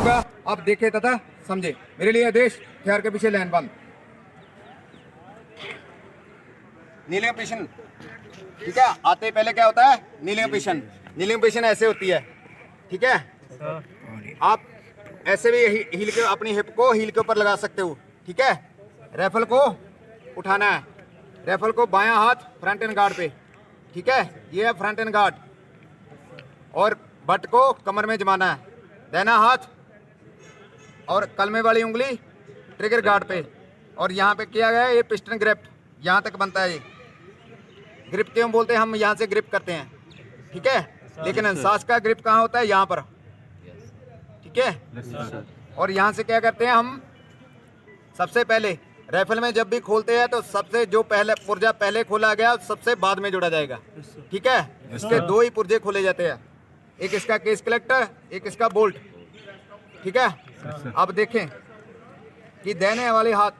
बताऊंगा, आप देखें तथा समझे। मेरे लिए आदेश, हथियार के पीछे लाइन बंद। नीलिंग पोजीशन, ठीक है। आते पहले क्या होता है? Kneeling position. नीलिंग पोजीशन ऐसे होती है, ठीक है। आप ऐसे भी हील के अपनी हिप को हील के ऊपर लगा सकते हो, ठीक है। राइफल को उठाना है, राइफल को बायां हाथ फ्रंट एंड गार्ड पे, ठीक है। ये है फ्रंट एंड गार्ड। और बट को कमर में जमाना है, दाहिना हाथ और कलमे वाली उंगली ट्रिगर गार्ड पे। और यहाँ पे किया गया है ये पिस्टन ग्रिप, यहाँ तक बनता है। ये ग्रिप क्यों बोलते हैं? हम यहाँ से ग्रिप करते हैं, ठीक है। लेकिन सांस का ग्रिप कहाँ होता है? यहाँ पर, ठीक है। और यहाँ से क्या करते हैं हम? सबसे पहले राइफल में जब भी खोलते हैं तो सबसे जो पहले पुर्जा पहले खोला गया सबसे बाद में जोड़ा जाएगा, ठीक है। इसके दो ही पुर्जे खोले जाते हैं, एक इसका केस कलेक्टर, एक इसका बोल्ट, ठीक है। अब देखें कि दाहिने वाली हाथ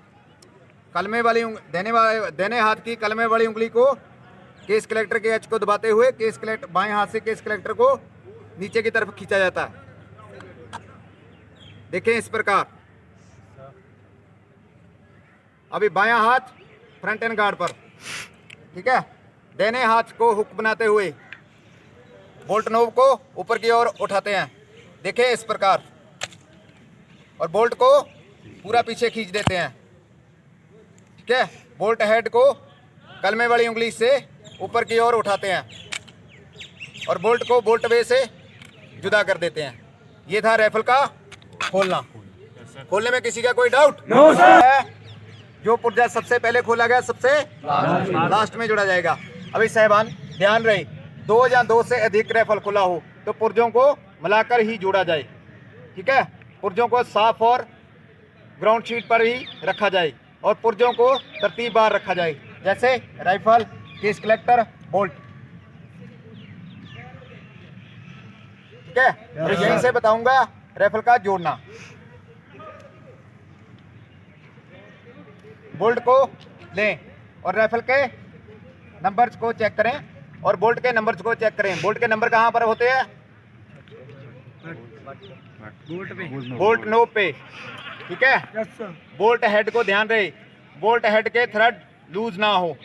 कलमे वाली दाहिने हाथ की कलमे वाली उंगली को केस कलेक्टर के एच को दबाते हुए केस कलेक्टर बाएं हाथ से केस कलेक्टर को नीचे की तरफ खींचा जाता है। देखें इस प्रकार। अभी बायां हाथ फ्रंट एंड गार्ड पर, ठीक है। दाहिने हाथ को हुक बनाते हुए बोल्ट नोब को ऊपर की ओर उठाते हैं, देखें इस प्रकार। और बोल्ट को पूरा पीछे खींच देते हैं, ठीक है। बोल्ट हेड को कलमे वाली उंगली से ऊपर की ओर उठाते हैं और बोल्ट को बोल्ट वे से जुदा कर देते हैं। ये था राइफल का खोलना। खोलने में किसी का कोई डाउट? No sir. जो पुर्जा सबसे पहले खोला गया सबसे लास्ट में जोड़ा जाएगा। अभी साहिबान ध्यान रहे, दो या दो से अधिक राइफल खुला हो तो पुर्जों को मिलाकर ही जोड़ा जाए, ठीक है। पुर्जों को साफ और ग्राउंड शीट पर ही रखा जाए और पुर्जों को तरतीबवार रखा जाए, जैसे राइफल, केस कलेक्टर, बोल्ट, ठीक है। तो यहीं से बताऊंगा राइफल का जोड़ना। बोल्ट को लें और राइफल के नंबर्स को चेक करें और बोल्ट के नंबर्स को चेक करें। बोल्ट के नंबर कहाँ पर होते हैं? बोल्ट नोब पे, ठीक है। बोल्ट हेड को ध्यान रहे, बोल्ट हेड के थ्रेड लूज ना हो,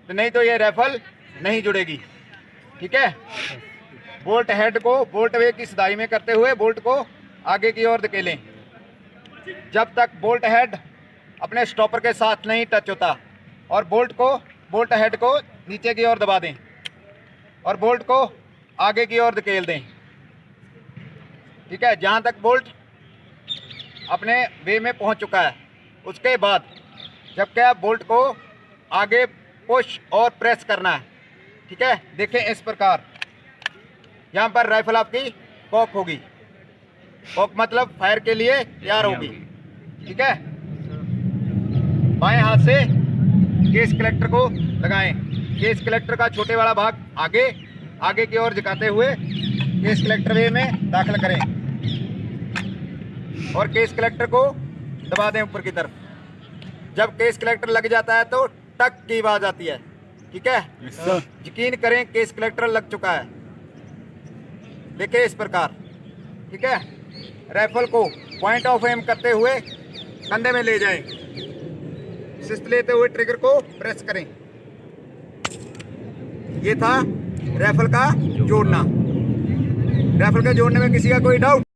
तो नहीं तो ये राइफल नहीं जुड़ेगी, ठीक है। बोल्ट हेड को बोल्ट वे की सिधाई में करते हुए बोल्ट को आगे की ओर धकेलें जब तक बोल्ट हेड अपने स्टॉपर के साथ नहीं टच होता, और बोल्ट हेड को नीचे की ओर दबा दें और बोल्ट को आगे की ओर धकेल दें, ठीक है, जहां तक बोल्ट अपने वे में पहुंच चुका है। उसके बाद जब क्या बोल्ट को आगे पुश और प्रेस करना है, ठीक है। देखें इस प्रकार, यहाँ पर राइफल आपकी कॉक होगी, कॉक मतलब फायर के लिए तैयार होगी, ठीक है। बाएं हाथ से केस कलेक्टर को लगाएं, केस कलेक्टर का छोटे वाला भाग आगे की ओर झुकाते हुए केस कलेक्टर वे में दाखिल करें और केस कलेक्टर को दबा दें ऊपर की तरफ। जब केस कलेक्टर लग जाता है तो टक की आवाज आती है, ठीक है। यकीन करें केस कलेक्टर लग चुका है। देखिए इस प्रकार, ठीक है। राइफल को पॉइंट ऑफ एम करते हुए कंधे में ले जाएं, शिस्त लेते हुए ट्रिगर को प्रेस करें। ये था राइफल का जोड़ना। राइफल के जोड़ने में किसी का कोई डाउट?